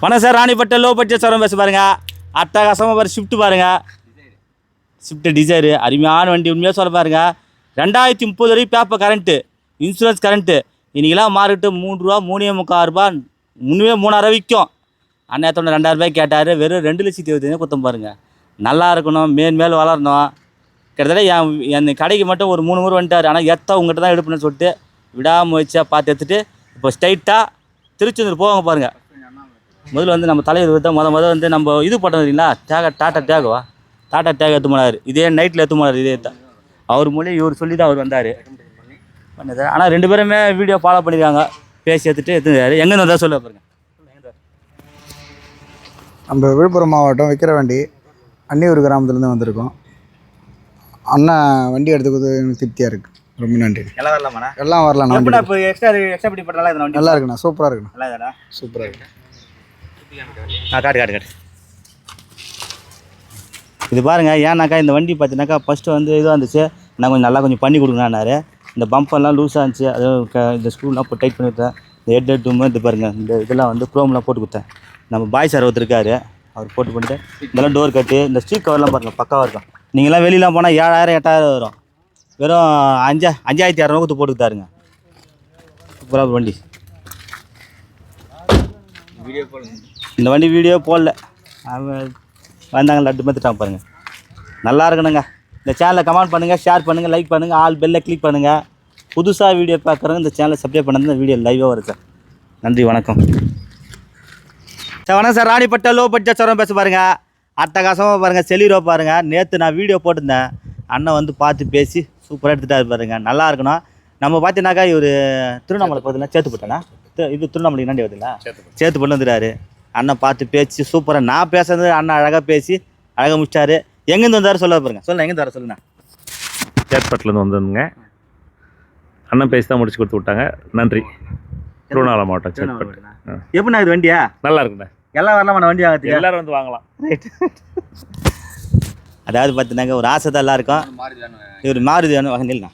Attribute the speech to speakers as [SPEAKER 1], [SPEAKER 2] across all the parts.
[SPEAKER 1] வணக்கம் sir, ராணிப்பட்ட low budget சரம் பேச பாருங்க. அட்டகாசமாக பாரு ஷிஃப்ட் பாருங்க. ஷிஃப்ட் டிசைரு அருமையான வண்டி. உண்மையாக சொல்ல பாருங்க. 2030 வரைக்கும் பேப்பர் கரண்ட்டு, இன்சூரன்ஸ் கரண்ட்டு. இன்றைக்கெல்லாம் மாறிட்டு ரூபா 3,340,000 முன்னே 3,000 விற்கும். அந்நேரத்தோட 2,000 கேட்டார். வெறும் 2,25,000 குத்தம் பாருங்க. நல்லா இருக்கணும், மேல் வளரணும். கிட்டத்தட்ட என் கடைக்கு மட்டும் ஒரு 3 முறை வந்துட்டார். ஆனால் உங்கள்கிட்ட தான் எடுப்பணும்னு சொல்லிட்டு விடாமுயற்சியாக பார்த்து எடுத்துகிட்டு இப்போ ஸ்ட்ரைட்டாக திருச்செந்தூர் போவாங்க பாருங்கள். முதல்ல வந்து நம்ம தலைவர் தான் முதல் வந்து நம்ம இது போட்டோம் இல்லைங்களா, டாட்டா டேக் எடுத்து போனார். இதே நைட்டில் எடுத்து போனார். இதே தான் அவர் மூலியம் இவர் சொல்லி தான் அவர் வந்தார் பண்ணது. ஆனால் 2 பேருமே வீடியோ ஃபாலோ பண்ணியிருக்காங்க. பேசி எடுத்துட்டாரு. எங்கேருந்து வந்தால் சொல்ல பாருங்க.
[SPEAKER 2] நம்ம விழுப்புரம் மாவட்டம் விக்கிரவாண்டி அன்னியூர் கிராமத்துலேருந்து வந்திருக்கோம். அண்ணன் வண்டி எடுத்துக்கிறது எனக்கு திருப்தியாக இருக்குது. ரொம்ப நன்றி. எல்லாம் வரலாமாண்ணா? எல்லாம் வரலாம்.
[SPEAKER 1] இப்போ எக்ஸ்ட்ரா பண்ணி போட்டாலும்
[SPEAKER 2] நல்லா இருக்குண்ணா. சூப்பராக இருக்குண்ணா.
[SPEAKER 1] நல்லா தானே?
[SPEAKER 2] சூப்பராக இருக்கு.
[SPEAKER 1] காட்டு இது பாருங்கள். ஏன்னாக்கா இந்த வண்டி பார்த்தீங்கன்னாக்கா ஃபஸ்ட்டு வந்து இதுவாக இருந்துச்சு. நான் கொஞ்சம் நல்லா பண்ணி கொடுங்கன்னாரு. இந்த பம்பெல்லாம் லூஸாக இருந்துச்சு. அது இந்த ஸ்க்ரூலாம் போட்டு டைட் பண்ணி கொடுத்தேன். இந்த ஹெட் இது பாருங்கள். இந்த இதெல்லாம் வந்து குரோம்லாம் போட்டு கொடுத்தேன். நம்ம பாய் சார் ஒருத்தர் இருக்கார், அவர் போட்டு பண்ணிட்டு இதெல்லாம் டோர் கட்டு, இந்த ஸ்ட்ரீட் கவர்லாம் பாருங்கள் பக்காவாக இருக்கும். நீங்களாம் வெளியெலாம் போனால் 7,000 8,000 வரும். வெறும் 5,200 கொடுத்து போட்டுக்கிட்டாருங்க. சூப்பராக வண்டி. இந்த வண்டி வீடியோ போடல, வந்தாங்க லட்டு பார்த்துட்டாங்க பாருங்கள். நல்லா இருக்கணுங்க. இந்த சேனலை கமெண்ட் பண்ணுங்கள், ஷேர் பண்ணுங்கள், லைக் பண்ணுங்கள், ஆல் பெல்லை கிளிக் பண்ணுங்கள். புதுசாக வீடியோ பார்க்குறவங்க இந்த சேனலை சப்ஸ்கிரைப் பண்ணது. இந்த வீடியோ லைவாக வருது சார். நன்றி, வணக்கம் சார். வணக்கம் சார், ராணிப்பட்ட லோ பட்ஜெட் சரம் பேச பாருங்கள். அட்டகாசமாக பாருங்கள். செலிரோ பாருங்கள். நேற்று நான் வீடியோ போட்டிருந்தேன். அண்ணன் வந்து பார்த்து பேசி சூப்பராக எடுத்துகிட்டு பாருங்கள். நல்லா இருக்கணும். நம்ம பார்த்தீங்கன்னாக்கா இவர் திருவண்ணாமலை பார்த்தீங்கன்னா சேத்துப்பட்டேண்ணா. இது திருவண்ணாமலை நண்டி வருதுங்களா, சேத்துப்பட்டு வந்துட்டாரு. அண்ணன் பார்த்து பேசி சூப்பராக நான் பேசுறது அண்ணன் அழகாக பேசி அழகாக முடிச்சாரு. எங்கேருந்து வந்தார் சொல்ல பாருங்க. எங்கேருந்து வர சொல்லுண்ணா?
[SPEAKER 3] சேத்பட்டிலேருந்து வந்ததுங்க. அண்ணன் பேசி தான் முடிச்சு கொடுத்து விட்டாங்க. நன்றி. திருவண்ணாமலை மாவட்டம் சேத்பட்டு.
[SPEAKER 1] எப்படிண்ணா இது வண்டியா? நல்லா இருக்குண்ணா. எல்லாம் வரலாமா வண்டி வாங்கிறதுக்கு?
[SPEAKER 3] எல்லோரும் வந்து வாங்கலாம்.
[SPEAKER 1] ரைட். அதாவது பார்த்தீங்கன்னாக்க ஒரு ஆசை தான் எல்லாருக்கும். இவர் மாருதி வேணும் வாங்கினா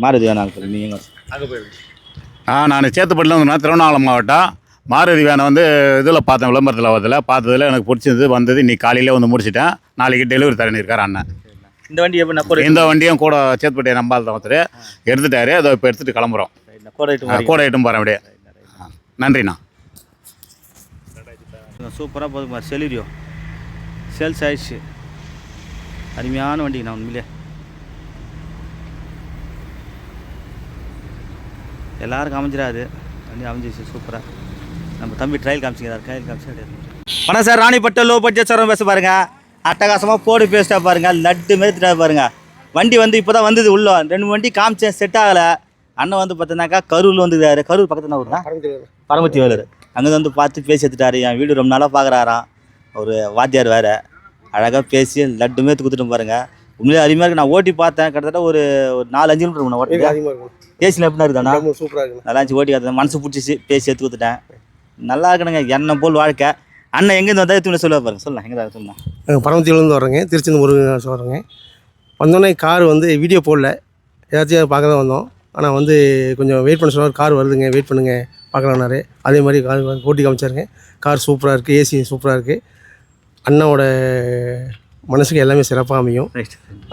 [SPEAKER 1] மாருதி வேணாம் நீங்கள்
[SPEAKER 3] அங்கே போயிருக்கேன்.
[SPEAKER 4] நான் சேத்துப்பட்டில் வந்தேன். திருவண்ணாமலை மாவட்டம். மாருதி வேனை வந்து இதில் பார்த்தேன், விளம்பரத்தில் வரதில் பார்த்ததில் எனக்கு பிடிச்சது வந்தது. இன்றைக்கி காலையிலே வந்து முடிச்சிட்டேன். நாளைக்கு டெலிவரி தரேன்னு இருக்கார் அண்ணன்.
[SPEAKER 1] இந்த வண்டி எப்படி?
[SPEAKER 4] இந்த வண்டியும் கூட சேத்துப்பட்டியை நம்பால் தான் ஒருத்தர் எடுத்துட்டாரு. அதை இப்போ எடுத்துகிட்டு கிளம்புறோம். கூட ஐட்டம் போகிறேன் அப்படியே. நன்றிண்ணா.
[SPEAKER 1] சூப்பராக போதுமா. செலிரியோ சேல்ஸ் ஆயிடுச்சு. அருமையான வண்டிங்கண்ணா. உண்மையிலே எல்லாருக்கும் அமைஞ்சிடாது. வண்டி அமைஞ்சிச்சு சூப்பராக. நம்ம தம்பி ட்ரையல் காமிச்சிக்கிறார். வணக்கம் சார், ராணிப்பட்ட லோ பட்ஜெட் சரம் பேச பாருங்க. அட்டகாசமாக போடு பேஸ்ட்டாக பாருங்கள். லட்டு மேய்த்துட்டா பாருங்கள். வண்டி வந்து இப்போ தான் வந்தது. உள்ள 2 வண்டி காமிச்சேன், செட் ஆகலை. அண்ணன் வந்து பார்த்தீங்கன்னாக்கா கரூரில் வந்துருக்காரு. கரூர் பக்கத்தில் ஊருனா பரமத்தி வேலூர். அங்கே வந்து பார்த்து பேசி எடுத்துட்டாரு. என் வீடு ரொம்ப நாளாக பார்க்குறாராம். ஒரு வாத்தியார் வேறு. அழகாக பேசி லட்டு மேய்த்து கொடுத்துட்டு பாருங்கள். உண்மையிலே அருமையாக இருக்குது. நான் ஓட்டி பார்த்தேன். கிட்டத்தட்ட ஒரு 4-5 கிலோமீட்டர் நான் ஓட்டி ஏசியில் எப்படின்னா இருக்குதாண்ணா?
[SPEAKER 2] சூப்பராக இருக்குது.
[SPEAKER 1] நல்லா இருந்துச்சு. ஓட்டி பார்த்தேன். மனசு பிடிச்சிச்சு. பேசி எடுத்து கொடுத்துட்டேன். நல்லா இருக்கணுங்க. எண்ணெய் போல் வாழ்க்கை. அண்ணன் எங்கேருந்து வந்தால் எடுத்து சொல்ல பாருங்க. சொல்லலாம். எங்கே தான் சொல்லலாம்?
[SPEAKER 5] நாங்கள் பரமத்தியிலேருந்து வர்றோங்க. திருச்செந்தூர் முருகன் வர்றோங்க. வந்தோடனே கார் வந்து வீடியோ போடல, ஏதாச்சும் பார்க்க தான் வந்தோம். ஆனால் வந்து கொஞ்சம் வெயிட் பண்ண சொன்னார். கார் வருதுங்க, வெயிட் பண்ணுங்கள் பார்க்கலான்னாரு. அதே மாதிரி கார் ஓட்டி காமிச்சாருங்க. கார் சூப்பராக இருக்குது. ஏசி சூப்பராக இருக்குது. அண்ணாவோட மனசுக்கு எல்லாமே சிறப்பாக அமையும்.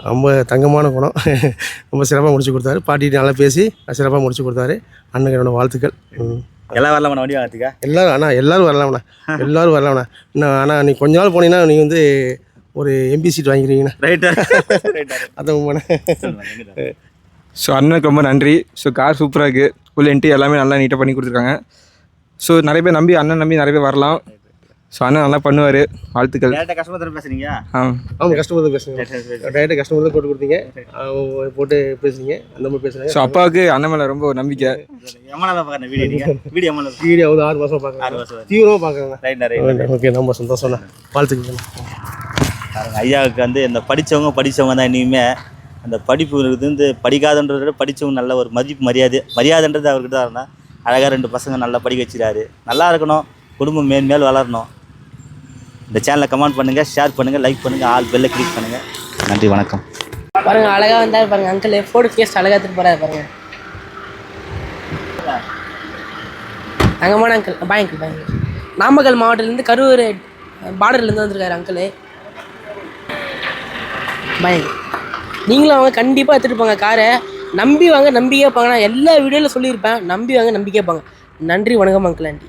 [SPEAKER 5] ரொம்ப தங்கமான குணம். ரொம்ப சிறப்பாக முடிச்சு கொடுத்தாரு. பாட்டிகிட்ட நல்லா பேசி சிறப்பாக முடிச்சு கொடுத்தாரு. அண்ணனுக்கு என்னோடய வாழ்த்துக்கள்.
[SPEAKER 1] எல்லாம் வரலாமா வண்டி வாங்கிறதுக்கா?
[SPEAKER 5] எல்லோரும் வரலாம்ண்ணா. எல்லோரும் வரலாம்ண்ணா. இன்னும் ஆனால் நீ கொஞ்ச நாள் போனீங்கன்னா நீங்கள் வந்து ஒரு எம்பி சீட் வாங்கிக்கிறீங்கண்ணா.
[SPEAKER 1] ரைட்டா.
[SPEAKER 5] அதான்.
[SPEAKER 6] ஸோ அண்ணனுக்கு ரொம்ப நன்றி. ஸோ கார் சூப்பராக இருக்குது. ஃபுல் என்ட்ரி எல்லாமே நல்லா நீட்டாக பண்ணி கொடுத்துருக்காங்க. ஸோ நிறைய பேர் அண்ணன் நம்பி நிறைய பேர் வரலாம். ஸோ அண்ணன் நல்லா பண்ணுவார். வாழ்த்துக்கள்.
[SPEAKER 1] கஸ்டமர் பேசுறீங்க?
[SPEAKER 5] ஆமாம், கஸ்டமர் தான் பேசுகிறேன். டேரெக்டாக கஸ்டமர் தான் போட்டு கொடுத்தீங்க, போட்டு பேசுனீங்க. அந்த மாதிரி பேசுகிறேன்.
[SPEAKER 6] ஸோ அப்பாவுக்கு அண்ணன் மேலே ரொம்ப ஒரு நம்பிக்கை.
[SPEAKER 5] வீடியோ வந்து 6 மாதம் பார்க்குறேன். தீவிரமாக பார்க்குறேன். ஓகே, ரொம்ப சந்தோஷம்ண்ணா. வாழ்த்துக்கள்.
[SPEAKER 1] ஐயாவுக்கு வந்து இந்த படித்தவங்க தான் இனிமே அந்த படிப்பு வந்து படிக்காதன்றத படித்தவங்க நல்ல ஒரு மரியாதைன்றது அவர்கிட்ட தான் இருந்தால். அழகாக 2 பசங்க நல்லா படிக்க வச்சுறாரு. நல்லா இருக்கணும். குடும்பம் மேல் வளரணும். இந்த சேனலை கமெண்ட் பண்ணுங்கள், ஷேர் பண்ணுங்கள், லைக் பண்ணுங்கள், ஆல் பெல்லை கிளிக் பண்ணுங்கள். நன்றி, வணக்கம்.
[SPEAKER 7] பாருங்க, அழகாக வந்தார் பாருங்க. அங்கிள் ஃபோர்டு ஃபேஸ்ட் அழகாக எடுத்துகிட்டு போகிறாரு பாருங்க. தங்கமான அங்கிள். பாய் அங்கிள். நாமக்கல் மாவட்டத்துலேருந்து கரூர் பார்டர்லேருந்து வந்திருக்காரு அங்கிள். பாய், நீங்களும் அவங்க கண்டிப்பாக எடுத்துகிட்டு போங்க காரை. நம்பி வாங்க, நம்பிக்கையாக போங்க. நான் எல்லா வீடியோவில் சொல்லியிருப்பேன், நம்பி வாங்க, நம்பிக்கையாக போங்க. நன்றி, வணக்கம் அங்கிள் ஆண்டி.